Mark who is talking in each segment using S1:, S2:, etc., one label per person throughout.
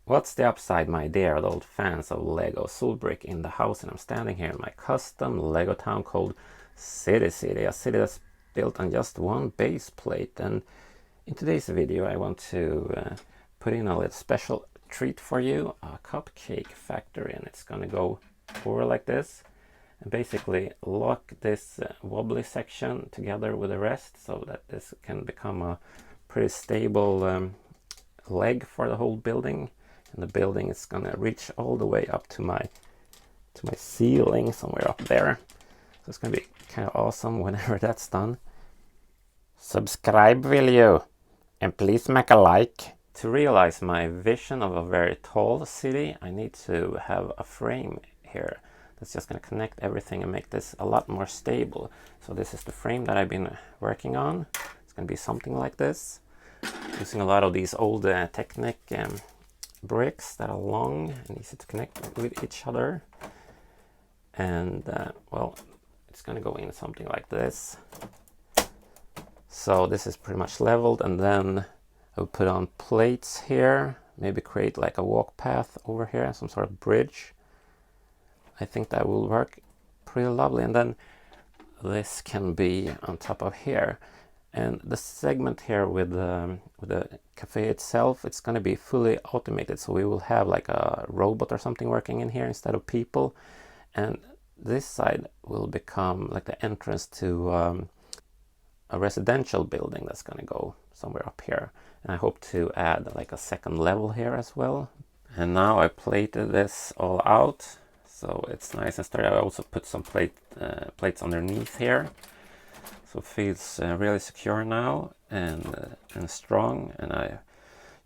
S1: What's the upside, my dear old fans of Lego Solbrick in the house? And I'm standing here in my custom Lego town called City, a city that's built on just one base plate. And in today's video I want to put in a little special treat for you, a Cupcake Factory, and it's gonna go over like this and basically lock this wobbly section together with the rest so that this can become a pretty stable leg for the whole building. And the building is gonna reach all the way up to my ceiling somewhere up there. So it's gonna be kind of awesome whenever that's done. Subscribe, will you? And please make a like. To realize my vision of a very tall city, I need to have a frame here that's just gonna connect everything and make this a lot more stable. So this is the frame that I've been working on. It's gonna be something like this, using a lot of these old Technic bricks that are long and easy to connect with each other. And well, it's gonna go in something like this. So this is pretty much leveled, and then I'll put on plates here, maybe create like a walk path over here, some sort of bridge. I think that will work pretty lovely. And then this can be on top of here. And the segment here with the cafe itself, it's going to be fully automated. So we will have like a robot or something working in here instead of people. And this side will become like the entrance to a residential building that's going to go somewhere up here. And I hope to add like a second level here as well. And now I plated this all out, so it's nice and sturdy. I also put some plates underneath here. So it feels really secure now and strong. And I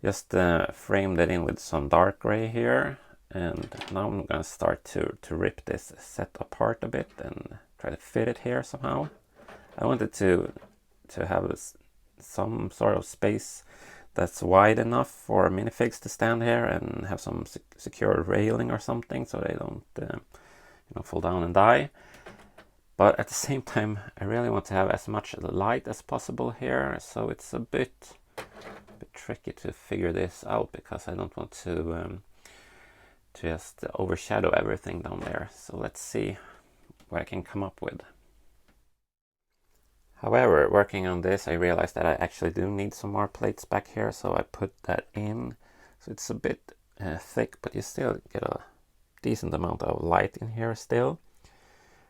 S1: just framed it in with some dark gray here. And now I'm gonna start to rip this set apart a bit and try to fit it here somehow. I wanted to have some sort of space that's wide enough for minifigs to stand here and have some secure railing or something so they don't fall down and die. But at the same time, I really want to have as much light as possible here, so it's a bit tricky to figure this out because I don't want to just overshadow everything down there. So let's see what I can come up with. However, working on this, I realized that I actually do need some more plates back here, so I put that in. So it's a bit thick, but you still get a decent amount of light in here still.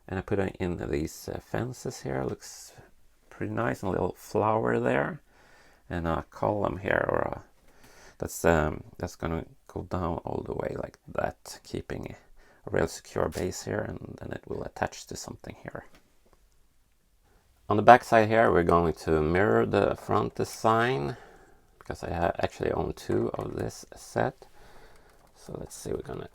S1: And I put in these fences here. Looks pretty nice, and a little flower there, and a column here, or that's gonna go down all the way like that, keeping a real secure base here, and then it will attach to something here. On the back side here, we're going to mirror the front design because I actually own two of this set. So let's see, we're gonna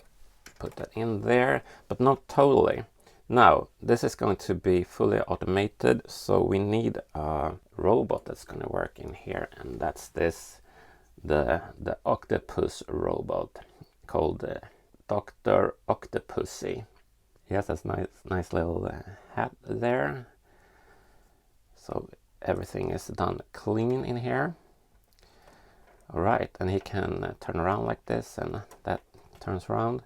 S1: put that in there, but not totally. Now, this is going to be fully automated, so we need a robot that's going to work in here, and that's the Octopus Robot, called Dr. Octopussy. He has this nice little hat there, so everything is done clean in here. Alright, and he can turn around like this, and that turns around.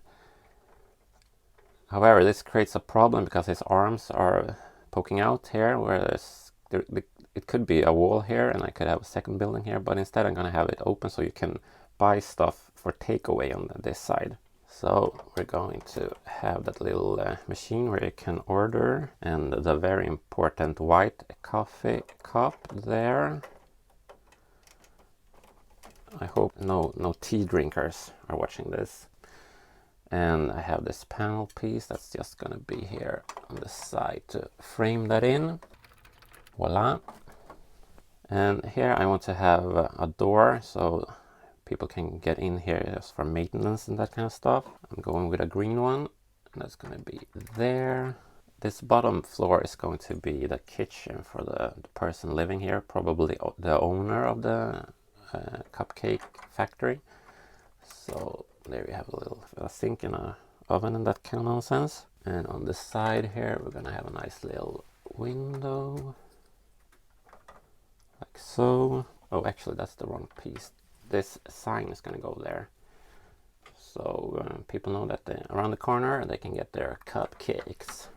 S1: However, this creates a problem because his arms are poking out here, whereas it could be a wall here and I could have a second building here, but instead I'm going to have it open so you can buy stuff for takeaway on this side. So we're going to have that little machine where you can order, and the very important white coffee cup there. I hope no tea drinkers are watching this. And I have this panel piece that's just gonna be here on the side to frame that in. Voila. And here I want to have a door so people can get in here just for maintenance and that kind of stuff. I'm going with a green one, and that's gonna be there. This bottom floor is going to be the kitchen for the person living here, probably the owner of the Cupcake Factory. So there we have a sink and a oven and that kind of nonsense. And on the side here, we're gonna have a nice little window, like so. Oh, actually, that's the wrong piece. This sign is gonna go there. so people know that around the corner they can get their cupcakes.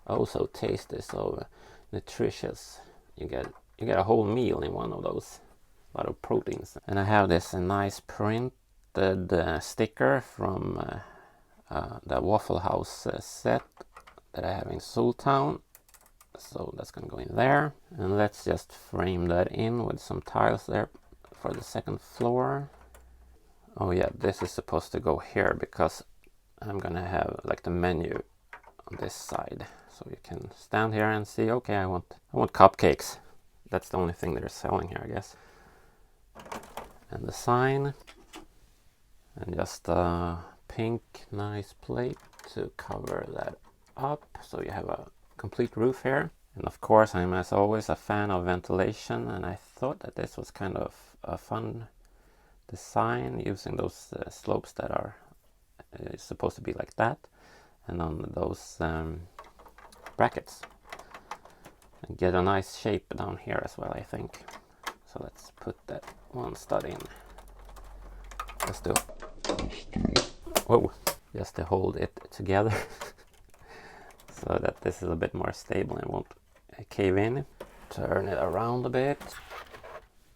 S1: Oh, so tasty, so nutritious. You get a whole meal in one of those. A lot of proteins. And I have this nice printed sticker from the Waffle House set that I have in Soultown. So that's gonna go in there. And let's just frame that in with some tiles there for the second floor. Oh yeah, this is supposed to go here because I'm gonna have like the menu on this side. So you can stand here and see, okay, I want cupcakes. That's the only thing they're selling here, I guess. And the sign. And just a pink nice plate to cover that up. So you have a complete roof here. And of course, I'm as always a fan of ventilation, and I thought that this was kind of a fun design using those slopes that are supposed to be like that, and on those brackets, and get a nice shape down here as well, I think. So let's put that one stud in. Let's do it. Whoa, just to hold it together so that this is a bit more stable and won't cave in. Turn it around a bit,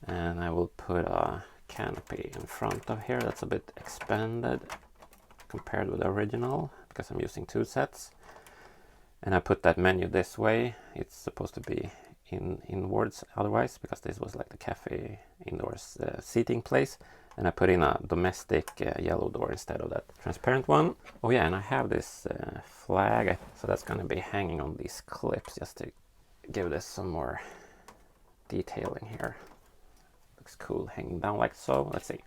S1: and I will put a canopy in front of here that's a bit expanded compared with the original because I'm using two sets. And I put that menu this way. It's supposed to be inwards otherwise, because this was like the cafe indoors seating place. And I put in a domestic yellow door instead of that transparent one. Oh yeah, and I have this flag, so that's going to be hanging on these clips just to give this some more detailing here. Looks cool hanging down like so. Let's see.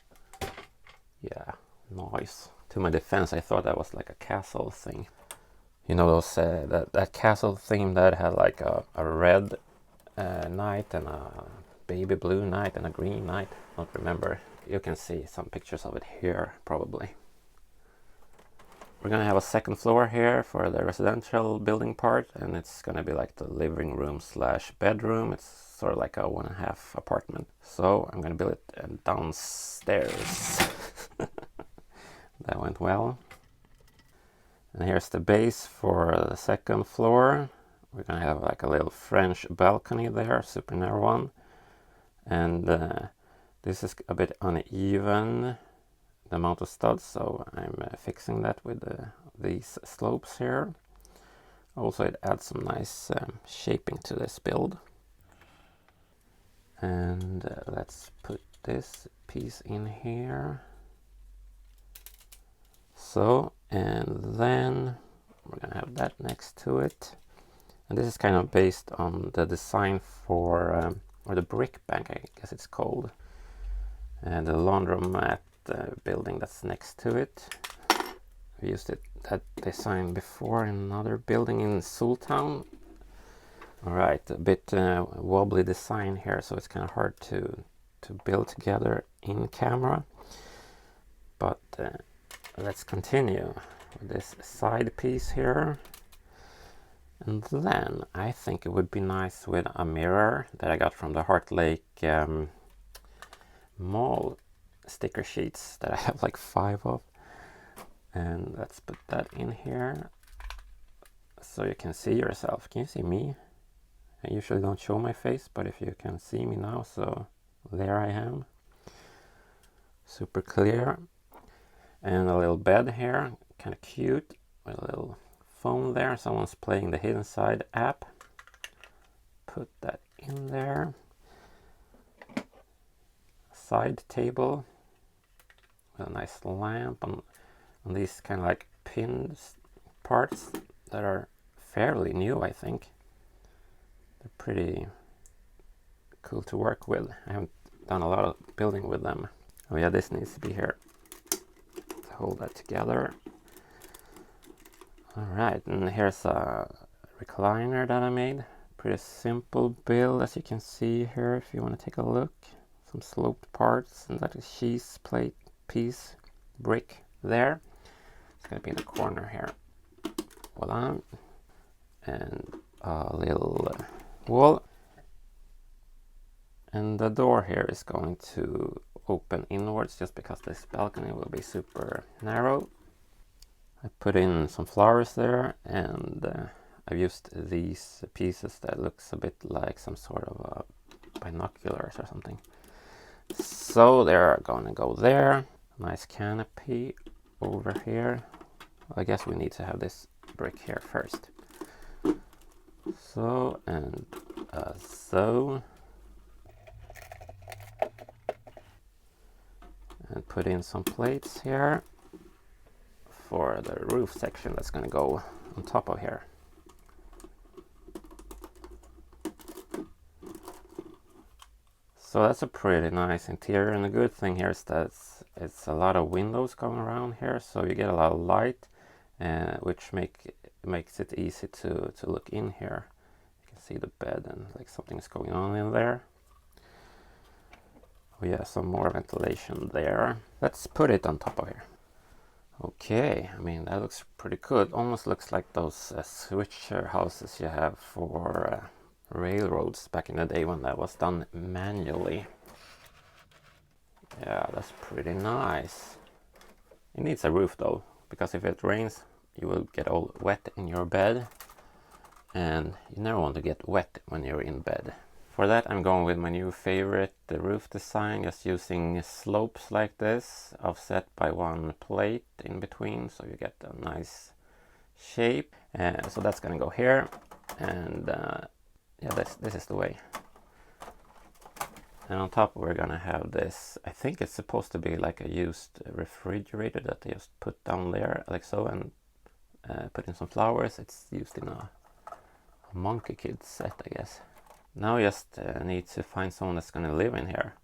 S1: Yeah, nice. To my defense, I thought that was like a castle thing. You know those that castle theme that had like a red knight and a baby blue knight and a green knight? I don't remember. You can see some pictures of it here probably. We're gonna have a second floor here for the residential building part, and it's gonna be like the living room slash bedroom. It's sort of like a 1.5 apartment. So I'm gonna build it downstairs. That went well. And here's the base for the second floor. We're gonna have like a little French balcony there, super narrow one. And this is a bit uneven, the amount of studs, so I'm fixing that with these slopes here. Also, it adds some nice shaping to this build. And let's put this piece in here. So, and then we're gonna have that next to it. And this is kind of based on the design for, or the brick bank, I guess it's called. And the laundromat building that's next to it. We used that design before in another building in Soultown. Alright, a bit wobbly design here, so it's kind of hard to build together in camera. But let's continue with this side piece here. And then I think it would be nice with a mirror that I got from the Heart Lake mall sticker sheets that I have like 5 of. And let's put that in here so you can see yourself. Can you see me? I usually don't show my face, but if you can see me now, so there I am. Super clear. And a little bed here, kind of cute, with a little phone there. Someone's playing the Hidden Side app. Put that in there. Side table with a nice lamp on these kind of like pinned parts that are fairly new, I think. They're pretty cool to work with. I haven't done a lot of building with them. Oh yeah, this needs to be here to hold that together. Alright, and here's a recliner that I made. Pretty simple build, as you can see here if you want to take a look. Some sloped parts, and that is cheese plate piece brick there. It's going to be in the corner here. Voila. And a little wall. And the door here is going to open inwards just because this balcony will be super narrow. I put in some flowers there, and I've used these pieces that looks a bit like some sort of binoculars or something. So they're gonna go there. Nice canopy over here. I guess we need to have this brick here first. So, and so. And put in some plates here for the roof section that's gonna go on top of here. So that's a pretty nice interior, and the good thing here is that it's a lot of windows going around here, so you get a lot of light, which makes it easy to look in here. You can see the bed and like something's going on in there. Oh yeah, some more ventilation there. Let's put it on top of here. Okay, I mean that looks pretty good. Almost looks like those switcher houses you have for railroads back in the day when that was done manually. Yeah, that's pretty nice. It needs a roof though, because if it rains you will get all wet in your bed, and you never want to get wet when you're in bed. For that I'm going with my new favorite, the roof design, just using slopes like this, offset by one plate in between, so you get a nice shape. So that's gonna go here, and yeah, this is the way. And on top we're gonna have this, I think it's supposed to be like a used refrigerator that they just put down there, like so, and put in some flowers. It's used in a Monkey Kid set, I guess. Now just need to find someone that's gonna live in here.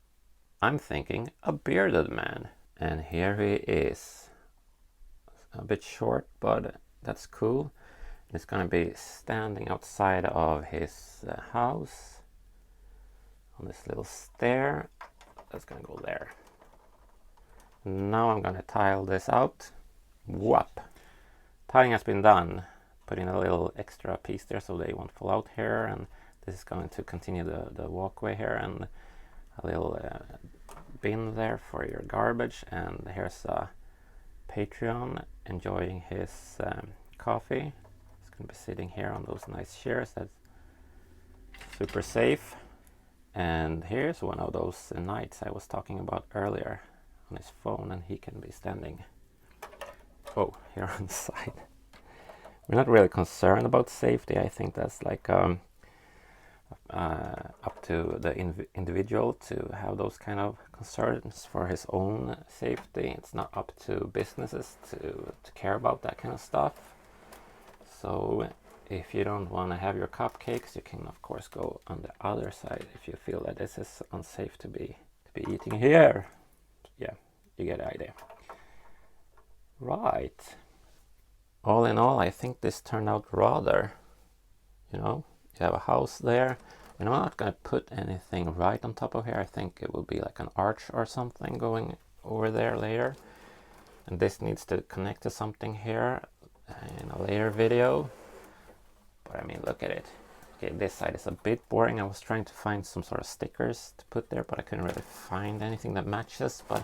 S1: I'm thinking a bearded man. And here he is. A bit short, but that's cool. He's gonna be standing outside of his house on this little stair. That's gonna go there. Now I'm gonna tile this out. Whoop! Tiling has been done. Put in a little extra piece there so they won't fall out here, and this is going to continue the walkway here, and a little bin there for your garbage. And here's a Patreon enjoying his coffee. He's going to be sitting here on those nice chairs. That's super safe. And here's one of those knights I was talking about earlier on his phone, and he can be standing here on the side. We're not really concerned about safety. I think that's like up to the individual to have those kind of concerns for his own safety. It's not up to businesses to care about that kind of stuff. So if you don't want to have your cupcakes, you can of course go on the other side if you feel that this is unsafe to be eating here. Yeah, you get the idea. Right. All in all, I think this turned out rather, you have a house there. And I'm not going to put anything right on top of here. I think it will be like an arch or something going over there later. And this needs to connect to something here in a later video. But I mean, look at it. Okay, this side is a bit boring. I was trying to find some sort of stickers to put there, but I couldn't really find anything that matches. But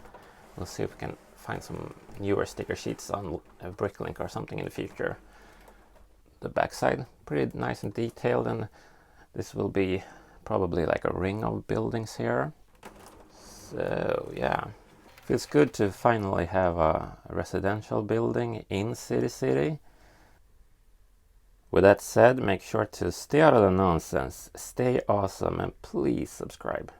S1: we'll see if we can find some newer sticker sheets on Bricklink or something in the future. The backside, pretty nice and detailed, and this will be probably like a ring of buildings here. So yeah, feels good to finally have a residential building in City. With that said, make sure to stay out of the nonsense, stay awesome, and please subscribe.